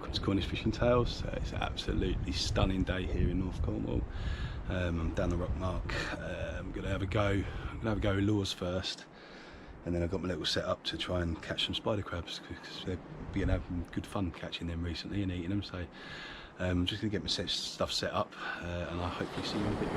welcome to Cornish Fishing Tales. It's an absolutely stunning day here in North Cornwall. I'm down the rock mark. I'm gonna have a go with lures first, and then I've got my little setup to try and catch some spider crabs because they've been having good fun catching them recently and eating them. So I'm just gonna get my stuff set up, and I'll hopefully see you in a bit.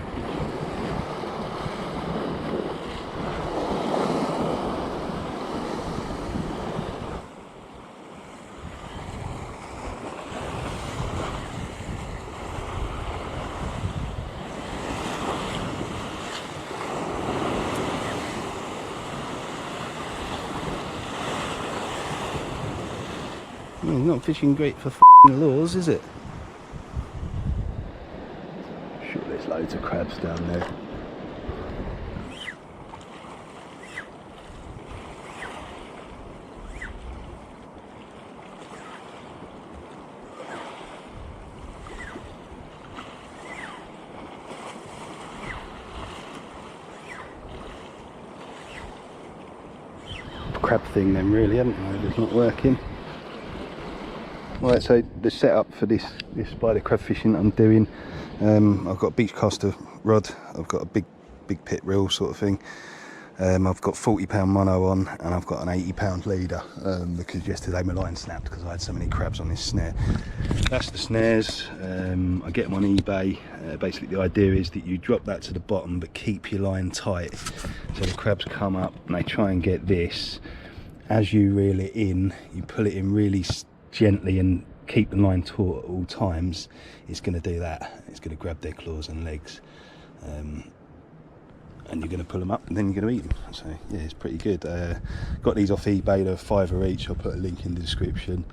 Not fishing great for lures, is it? I'm sure there's loads of crabs down there. Crab thing then really, haven't I? It's not working. Right, so the setup for this spider crab fishing I'm doing, I've got a beach caster rod, I've got a big pit reel sort of thing, I've got 40-pound mono on, and I've got an 80-pound leader, because yesterday my line snapped because I had so many crabs on this snare. That's the snares. I get them on eBay. Basically the idea is that you drop that to the bottom but keep your line tight, so the crabs come up and they try and get this. As you reel it in, you pull it in really gently and keep the line taut at all times. It's going to do that. It's going to grab their claws and legs, and you're going to pull them up and then you're going to eat them. So yeah, it's pretty good. Got these off eBay, they're £5 each. I'll put a link in the description.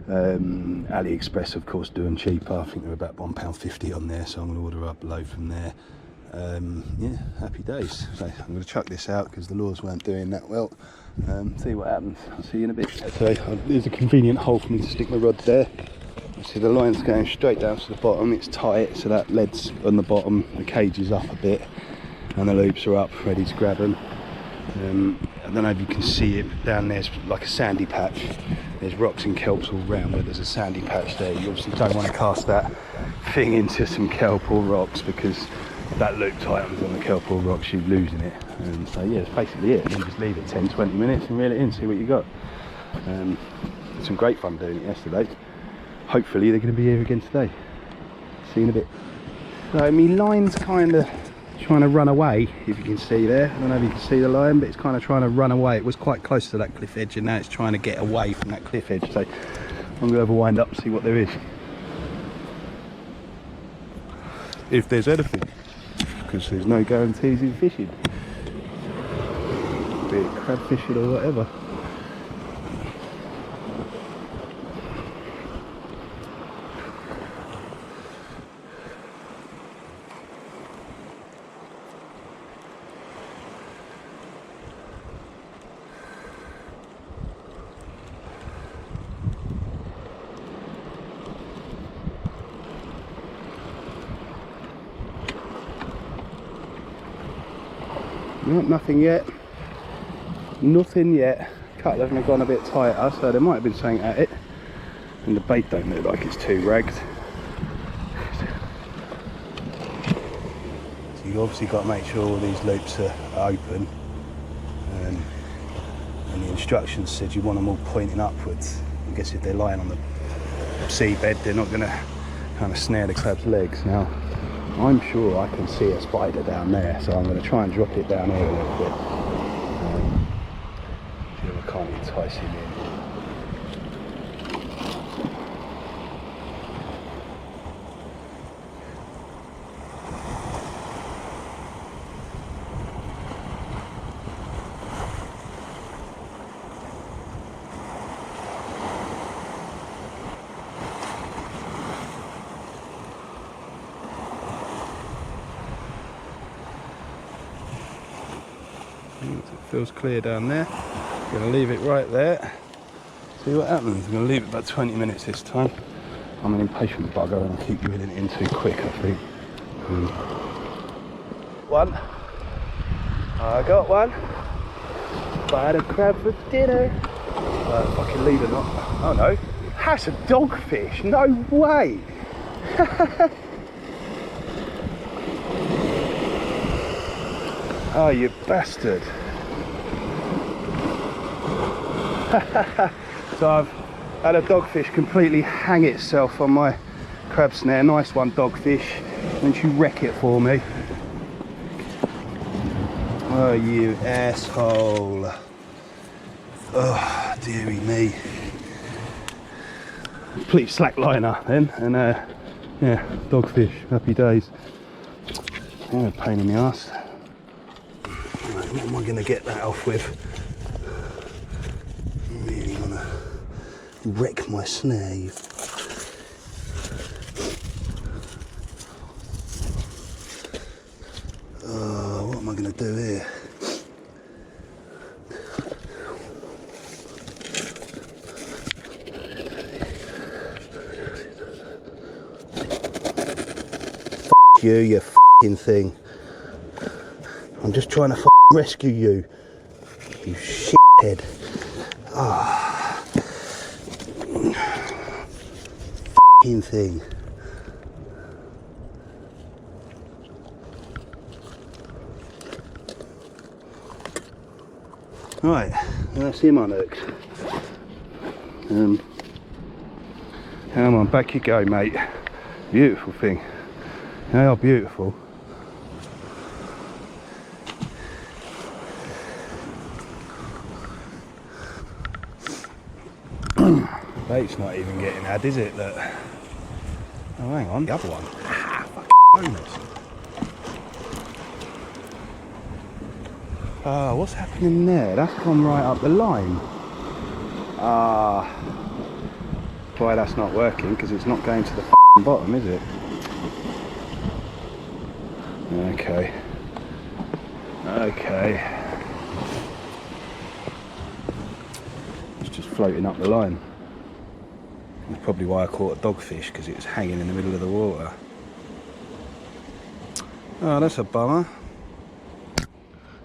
AliExpress of course doing cheaper. I think they're about £1.50 on there, so I'm going to order up a load from there. Yeah, happy days. So I'm going to chuck this out because the lures weren't doing that well. See what happens. I'll see you in a bit. So there's a convenient hole for me to stick my rod there. See the line's going straight down to the bottom. It's tight, so that lead's on the bottom, the cage is up a bit and the loops are up ready to grab them. I don't know if you can see it down there's like a sandy patch. There's rocks and kelps all round, but there's a sandy patch there. You obviously don't want to cast that thing into some kelp or rocks, because if that loop tightens on the kelp or rocks, you're losing it. So yeah, that's basically it. You just leave it 10-20 minutes and reel it in, see what you got. Some great fun doing it yesterday. Hopefully they're going to be here again today. See you in a bit. So my line's kind of trying to run away, if you can see there. I don't know if you can see the line, but it's kind of trying to run away. It was quite close to that cliff edge and now it's trying to get away from that cliff edge. So I'm going to have a wind up and see what there is, if there's anything, because there's no guarantees in fishing, be it crab fishing or whatever. Nothing yet. Nothing yet. A couple of them have gone a bit tighter, so there might have been something at it. And the bait don't look like it's too ragged. So you've obviously got to make sure all these loops are open. And the instructions said you want them all pointing upwards. I guess if they're lying on the seabed, they're not going to kind of snare the crab's legs. Now, I'm sure I can see a spider down there, so I'm going to try and drop it down here a little bit. See if I can't entice him in. It feels clear down there. I'm going to leave it right there. See what happens. I'm going to leave it about 20 minutes this time. I'm an impatient bugger and I keep reeling it in too quick, I think. One. I got one. Spider crab for dinner. Fucking leave it not. Oh no. That's a dogfish, no way. Oh, you bastard. So I've had a dogfish completely hang itself on my crab snare. Nice one, dogfish. Don't you wreck it for me. Oh, you asshole. Oh, dearie me. Complete slack liner then, and yeah, dogfish, happy days. Oh, pain in the arse. Right, what am I going to get that off with? I really want to wreck my snare. You. Oh, what am I going to do here? You f***ing thing. I'm just trying to rescue you. You shithead. Ah. F***ing thing. Right, that's him unhooked. Come on, back you go, mate. Beautiful thing. They are beautiful. Bait's not even getting had, is it? Look. Oh, hang on, the other one. Ah, fucking bonus. What's happening there? That's gone right up the line. Why that's not working, because it's not going to the fucking bottom, is it? Okay. It's just floating up the line. That's probably why I caught a dogfish, because it was hanging in the middle of the water. Oh, that's a bummer.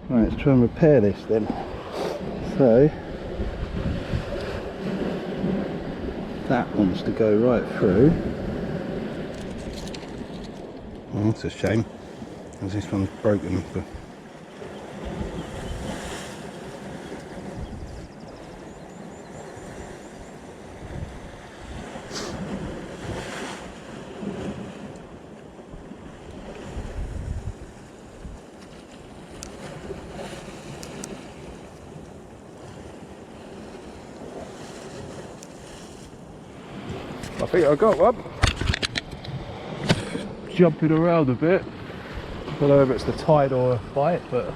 Right, let's try and repair this then. So, that wants to go right through. Oh, that's a shame. Because this one's broken. I think I got one. Jumping around a bit. I don't know if it's the tide or a bite, but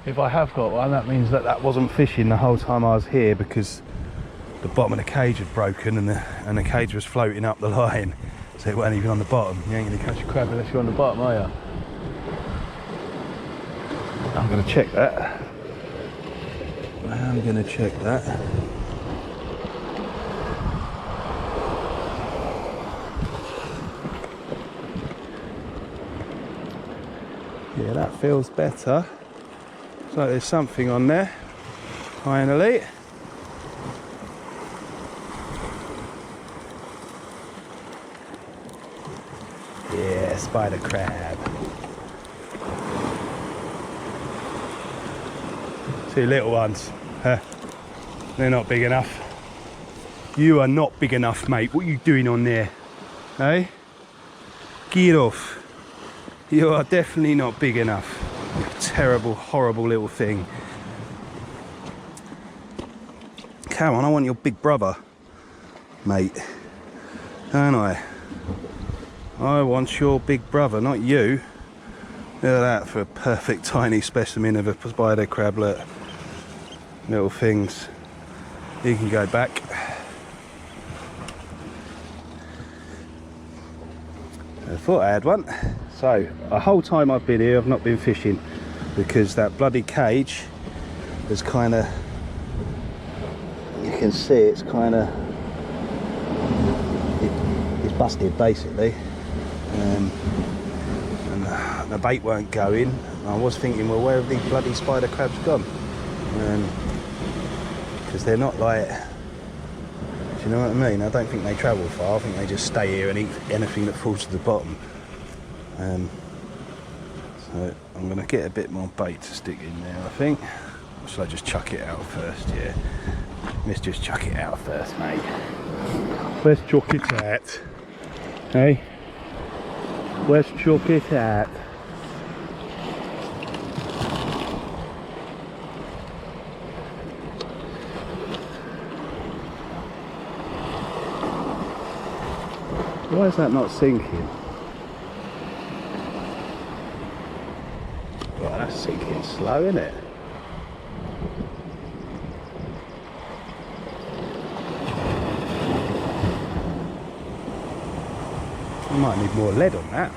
if I have got one, that means that that wasn't fishing the whole time I was here, because the bottom of the cage had broken and the cage was floating up the line, so it wasn't even on the bottom. You ain't going to catch a crab unless you're on the bottom, are you? I'm going to check that. Yeah, that feels better. Looks like there's something on there, finally. Yeah, spider crab. Two little ones. They're not big enough. You are not big enough, mate. What are you doing on there? Hey? Get off. You are definitely not big enough. You terrible, horrible little thing. Come on, I want your big brother, mate. Don't I? I want your big brother, not you. Look at that for a perfect tiny specimen of a spider crab. Look. Little things. You can go back. I thought I had one. So, the whole time I've been here, I've not been fishing because that bloody cage is kind of, you can see it's kind of, it's busted basically. And the bait weren't going. I was thinking, well, where have these bloody spider crabs gone? Because they're not like Do you know what I mean? I don't think they travel far. I think they just stay here and eat anything that falls to the bottom. So I'm going to get a bit more bait to stick in there, I think. Or should I just chuck it out first? Yeah. Let's just chuck it out first, mate. Let's chuck it out. Hey? Let's chuck it out. Why is that not sinking? Well, that's sinking slow, isn't it? I might need more lead on that.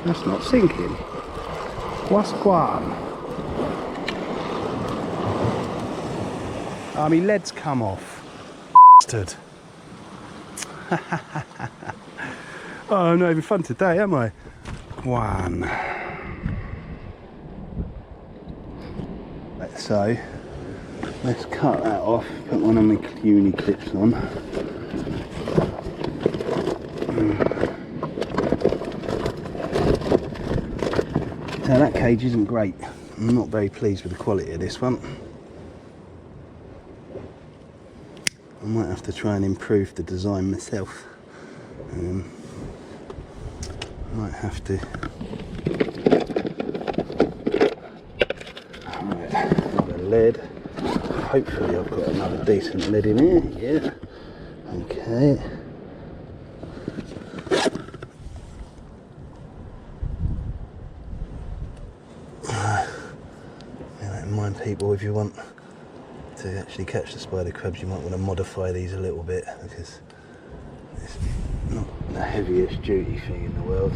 That's not sinking. What's going? I mean, lead's come off. Bastard. Oh, I'm not having fun today, am I? One. So, let's cut that off. Put one of my uni clips on. So that cage isn't great. I'm not very pleased with the quality of this one. I might have to try and improve the design myself. I might have to. Right, another lead. Hopefully I've got another decent lead in here. Yeah. Okay. People, if you want to actually catch the spider crabs, you might want to modify these a little bit, because it's not the heaviest duty thing in the world.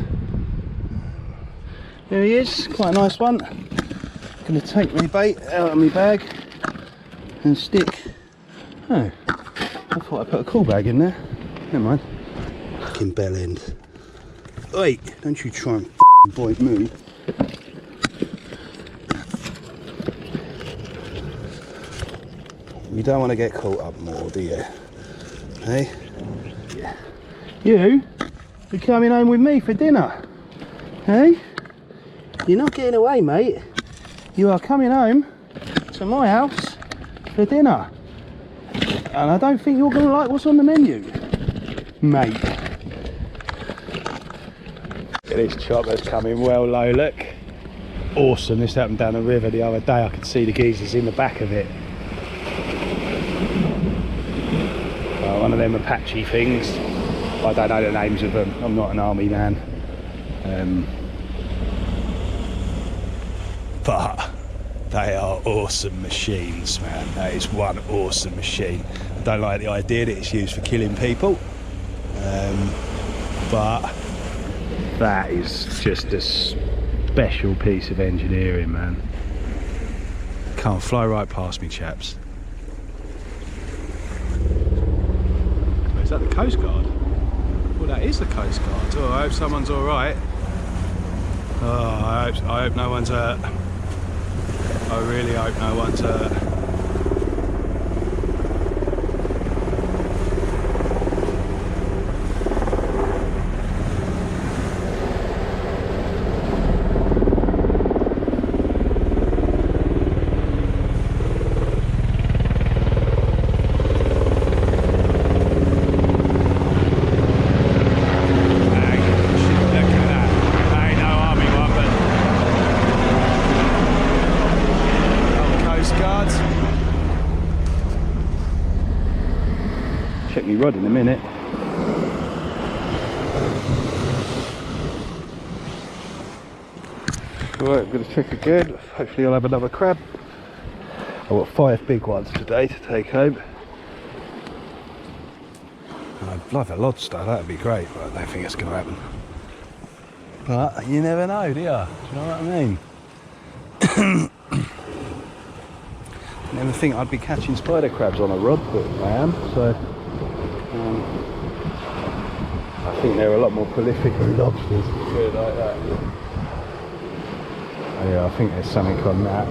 There he is, quite a nice one. Going to take my bait out of my bag and stick. Oh, I thought I put a cool bag in there. Never mind. Fucking bell end. Oi, don't you try and boy me. You don't want to get caught up more, do you? Hey? Yeah. You're coming home with me for dinner. Hey? You're not getting away, mate. You are coming home to my house for dinner. And I don't think you're going to like what's on the menu, mate. This chopper's coming well low, look. Awesome. This happened down the river the other day. I could see the geezers in the back of it. One of them Apache things. I don't know the names of them. I'm not an army man. But they are awesome machines, man. That is one awesome machine. I don't like the idea that it's used for killing people. But that is just a special piece of engineering, man. Can't fly right past me, chaps. Is that the Coast Guard? Well, that is the Coast Guard. Oh, I hope someone's all right. Oh, I hope no one's hurt. I really hope no one's hurt. Check me rod in a minute. Right, I'm going to check again. Hopefully I'll have another crab. I've got 5 big ones today to take home. And I'd love a lobster, that'd be great, but I don't think it's going to happen. But you never know, do you? Do you know what I mean? Never think I'd be catching spider crabs on a rod, but I am, so I think they're a lot more prolific than lobsters. Good like that. Oh yeah, I think there's something on that.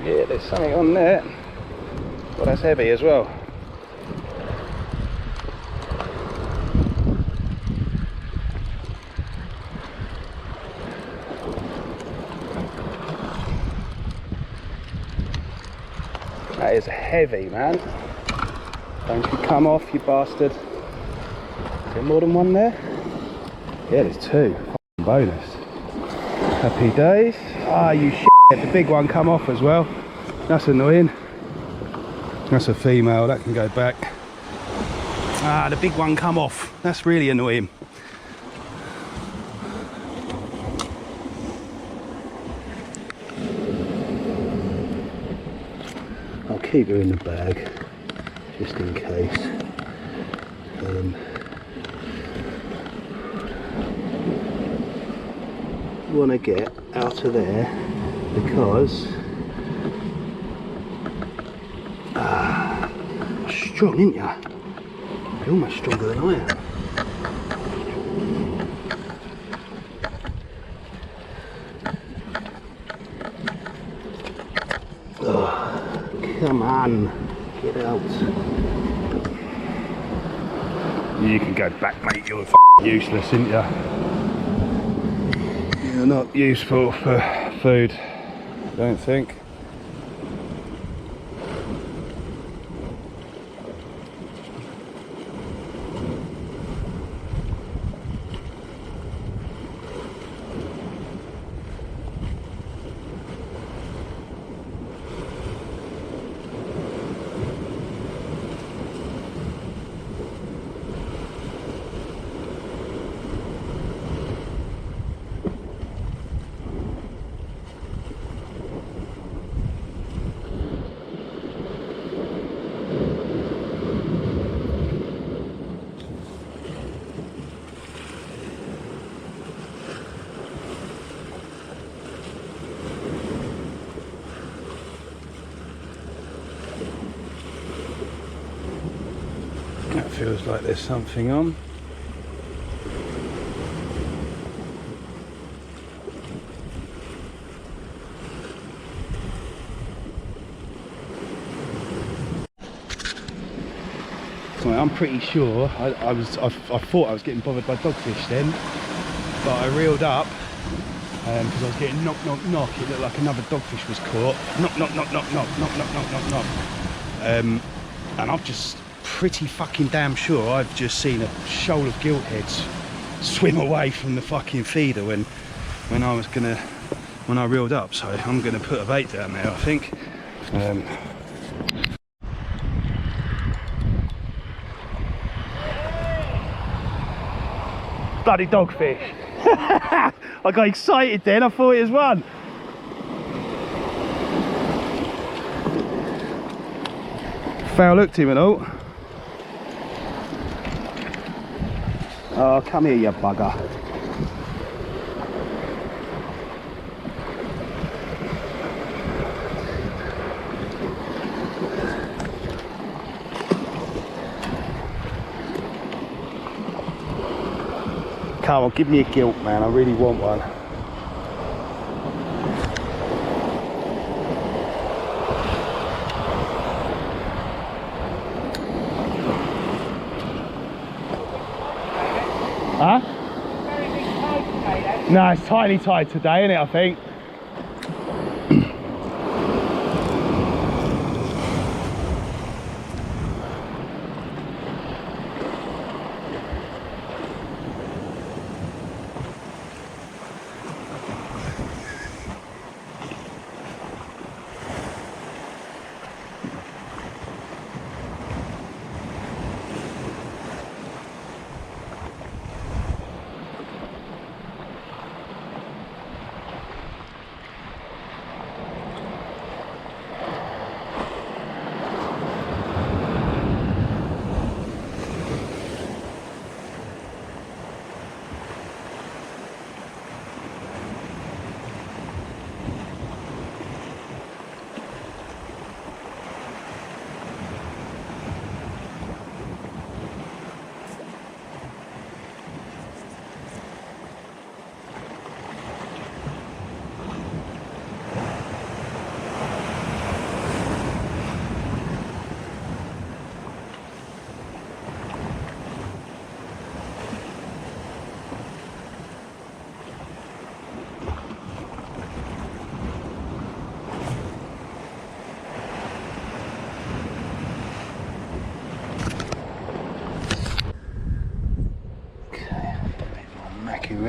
Yeah, there's something on there. Well, that's heavy as well. That is heavy, man. Don't you come off, you bastard. Is there more than one there? Yeah, there's 2. Bonus. Happy days. Ah, you shit. The big one come off as well. That's annoying. That's a female, that can go back. Ah, the big one come off. That's really annoying. I'll keep her in the bag, just in case. Want to get out of there because strong, ain't ya? You're almost stronger than I am. Oh, come on, get out. You can go back, mate. You're useless, ain't ya? You're not useful for food, I don't think. That feels like there's something on. So I'm pretty sure I thought I was getting bothered by dogfish then, but I reeled up because I was getting knock knock knock. It looked like another dogfish was caught. Knock knock knock knock knock knock knock knock knock knock. And I've just pretty fucking damn sure I've just seen a shoal of giltheads swim away from the fucking feeder when I reeled up. So I'm gonna put a bait down there, I think. Bloody dogfish. I got excited then, I thought it was one. Foul looked him and all. Oh, come here, you bugger. Come on, give me a gilt, man. I really want one. Huh? Very big tide today, then? No, it's tiny tide today, isn't it, I think?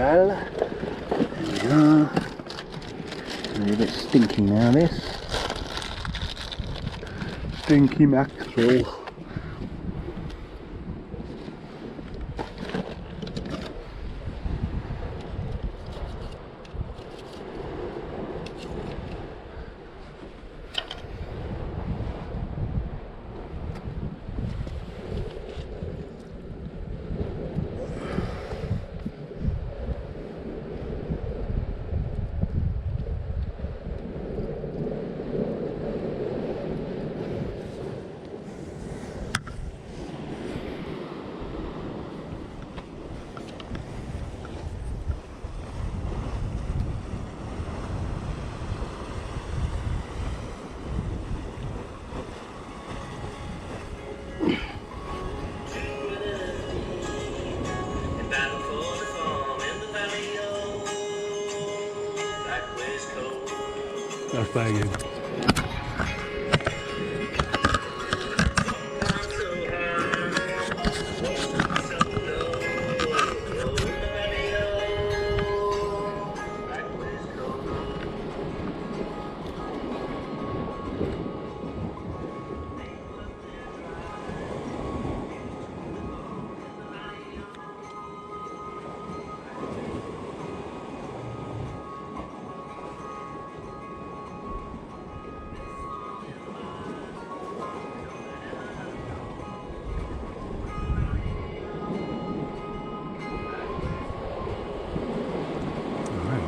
mackerel. There we are. It's a bit stinky now, this. Stinky mackerel. That's banging.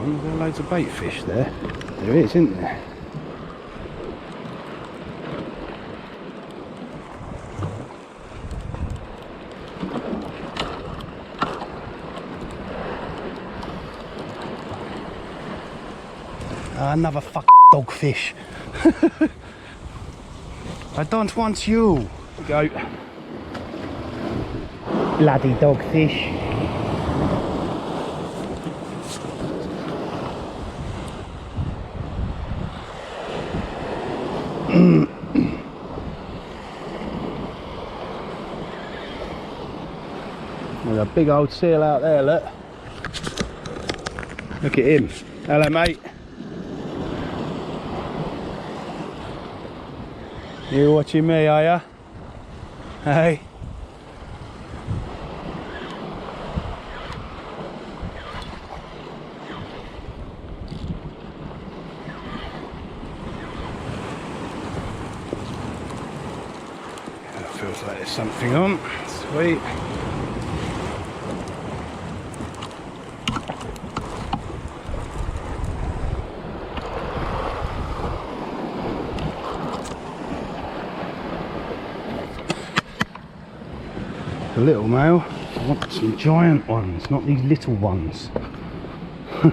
There are loads of bait fish there. There is, isn't there? Another fucking dogfish. I don't want you. Go. Bloody dogfish. There's a big old seal out there, look. Look at him. Hello, mate. You watching me, are ya? Hey? Feels like there's something on. Sweet. A little male. I want some giant ones, not these little ones. Here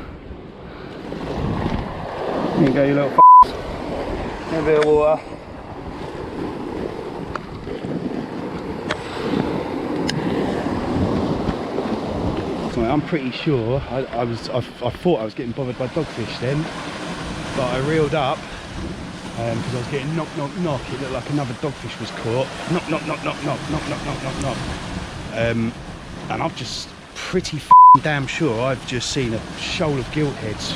you go, you little f***s. A bit of water. I'm pretty sure I thought I was getting bothered by dogfish then, but I reeled up because I was getting knock knock knock. It looked like another dogfish was caught. Knock knock knock knock knock knock knock knock knock knock. And I'm just pretty damn sure I've just seen a shoal of giltheads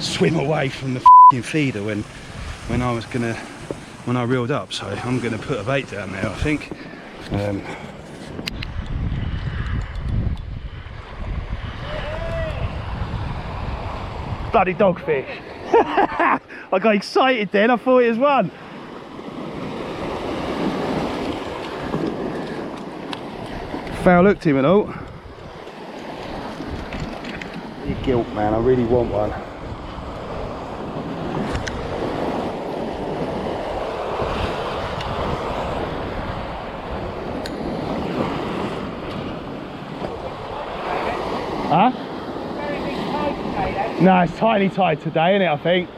swim away from the feeder when I reeled up. So I'm gonna put a bait down there, I think. Bloody dogfish. I got excited then, I thought it was one. Foul looked him and all. You gilt, man, I really want one. Huh? No, it's tiny tide today, isn't it, I think?